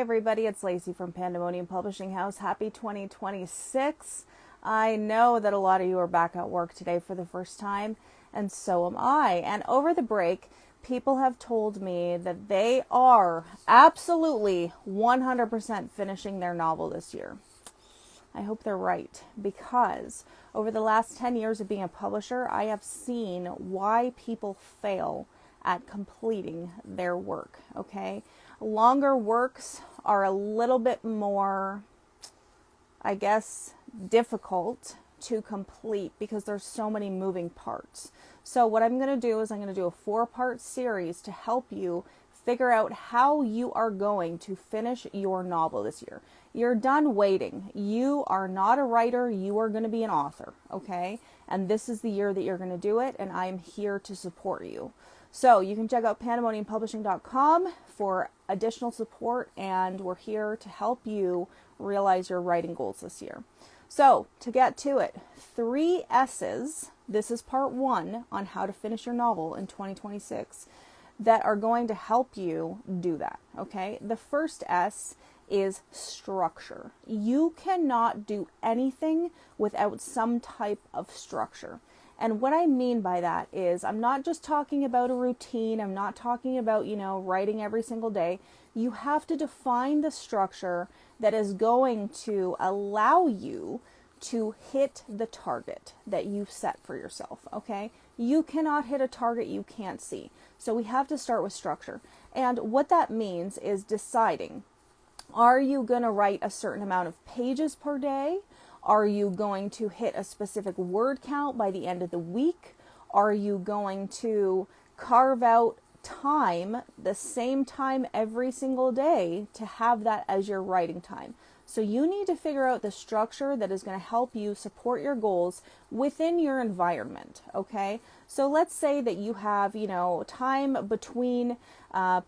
everybody, it's Lacey from Pandemonium Publishing House. Happy 2026. I know that a lot of you are back at work today for the first time, and so am I. And over the break, people have told me that they are absolutely 100% finishing their novel this year. I hope they're right, because over the last 10 years of being a publisher, I have seen why people fail at completing their work, okay? Longer works are a little bit more, I guess, difficult to complete because there's so many moving parts. So what I'm going to do is I'm going to do a 4-part series to help you figure out how you are going to finish your novel this year. You're done waiting. You are not a writer. You are going to be an author, okay? And this is the year that you're going to do it, and I'm here to support you. So you can check out pandemoniumpublishing.com for additional support, and we're here to help you realize your writing goals this year. So to get to it, 3 S's, this is part 1 on how to finish your novel in 2026, that are going to help you do that, okay? The first S is structure. You cannot do anything without some type of structure. And what I mean by that is I'm not just talking about a routine. I'm not talking about, writing every single day. You have to define the structure that is going to allow you to hit the target that you've set for yourself, okay? You cannot hit a target you can't see. So we have to start with structure. And what that means is deciding, are you going to write a certain amount of pages per day? Are you going to hit a specific word count by the end of the week? Are you going to carve out time, the same time every single day, to have that as your writing time? So you need to figure out the structure that is going to help you support your goals within your environment, okay? So let's say that you have, time between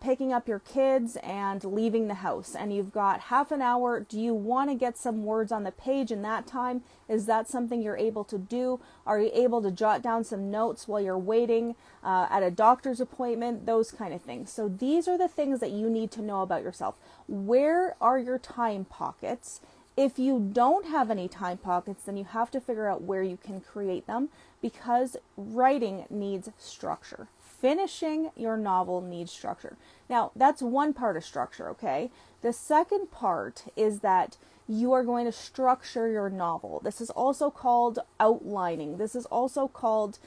picking up your kids and leaving the house, and you've got half an hour. Do you want to get some words on the page in that time? Is that something you're able to do? Are you able to jot down some notes while you're waiting at a doctor's appointment? Those kind of things. So these are the things that you need to know about yourself. Where are your time pockets? If you don't have any time pockets, then you have to figure out where you can create them, because writing needs structure. Finishing your novel needs structure. Now, that's one part of structure, okay? The second part is that you are going to structure your novel. This is also called outlining. This is also called,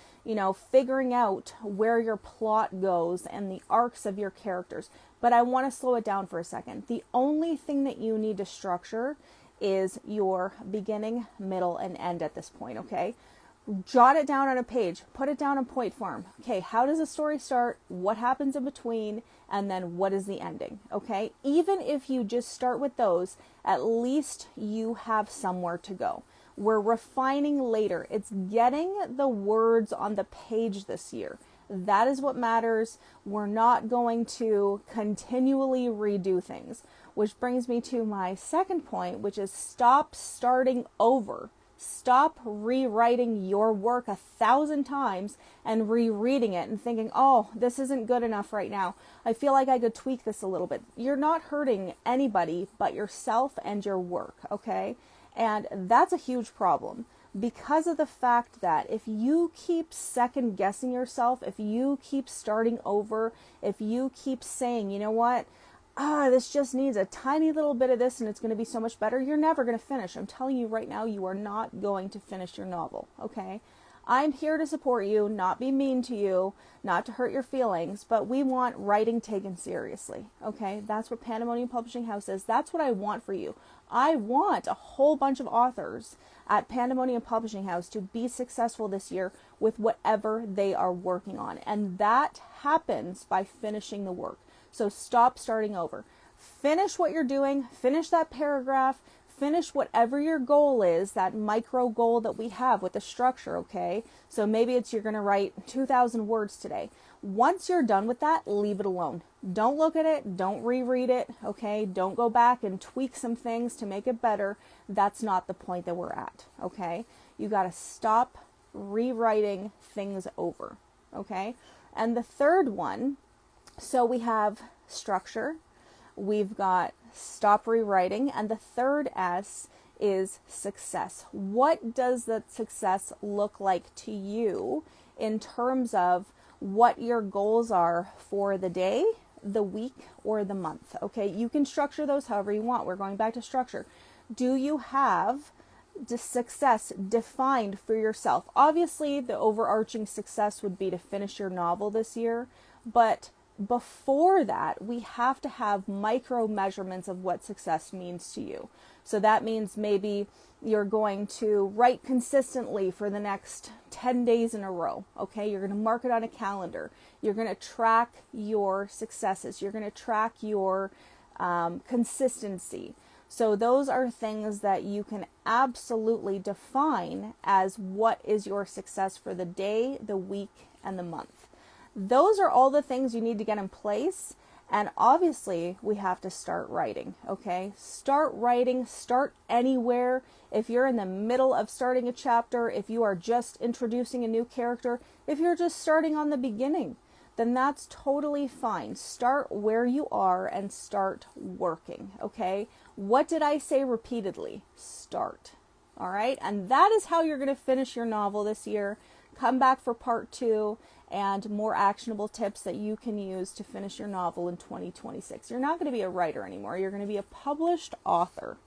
figuring out where your plot goes and the arcs of your characters. But I want to slow it down for a second. The only thing that you need to structure is your beginning, middle, and end at this point, okay? Jot it down on a page. Put it down in point form. Okay, how does the story start? What happens in between? And then what is the ending? Okay, even if you just start with those, at least you have somewhere to go. We're refining later. It's getting the words on the page this year. That is what matters. We're not going to continually redo things. Which brings me to my second point, which is stop starting over. Stop rewriting your work 1,000 times and rereading it and thinking, oh, this isn't good enough right now. I feel like I could tweak this a little bit. You're not hurting anybody but yourself and your work, okay? And that's a huge problem, because of the fact that if you keep second guessing yourself, if you keep starting over, if you keep saying, you know what, this just needs a tiny little bit of this and it's going to be so much better, you're never going to finish. I'm telling you right now, you are not going to finish your novel, okay? I'm here to support you, not be mean to you, not to hurt your feelings, but we want writing taken seriously, okay? That's what Pandemonium Publishing House is. That's what I want for you. I want a whole bunch of authors at Pandemonium Publishing House to be successful this year with whatever they are working on, and that happens by finishing the work. So stop starting over. Finish what you're doing. Finish that paragraph. Finish whatever your goal is, that micro goal that we have with the structure, okay? So maybe it's you're going to write 2,000 words today. Once you're done with that, leave it alone. Don't look at it. Don't reread it, okay? Don't go back and tweak some things to make it better. That's not the point that we're at, okay? You got to stop rewriting things over, okay? And the third one, so we have structure, we've got stop rewriting. And the third S is success. What does that success look like to you in terms of what your goals are for the day, the week, or the month? Okay, you can structure those however you want. We're going back to structure. Do you have the success defined for yourself? Obviously, the overarching success would be to finish your novel this year, but before that, we have to have micro measurements of what success means to you. So that means maybe you're going to write consistently for the next 10 days in a row. Okay, you're going to mark it on a calendar. You're going to track your successes. You're going to track your consistency. So those are things that you can absolutely define as what is your success for the day, the week, and the month. Those are all the things you need to get in place. And obviously, we have to start writing, okay? Start writing, start anywhere. If you're in the middle of starting a chapter, if you are just introducing a new character, if you're just starting on the beginning, then that's totally fine. Start where you are and start working, okay? What did I say repeatedly? Start, all right? And that is how you're going to finish your novel this year. Come back for part 2 and more actionable tips that you can use to finish your novel in 2026. You're not going to be a writer anymore. You're going to be a published author.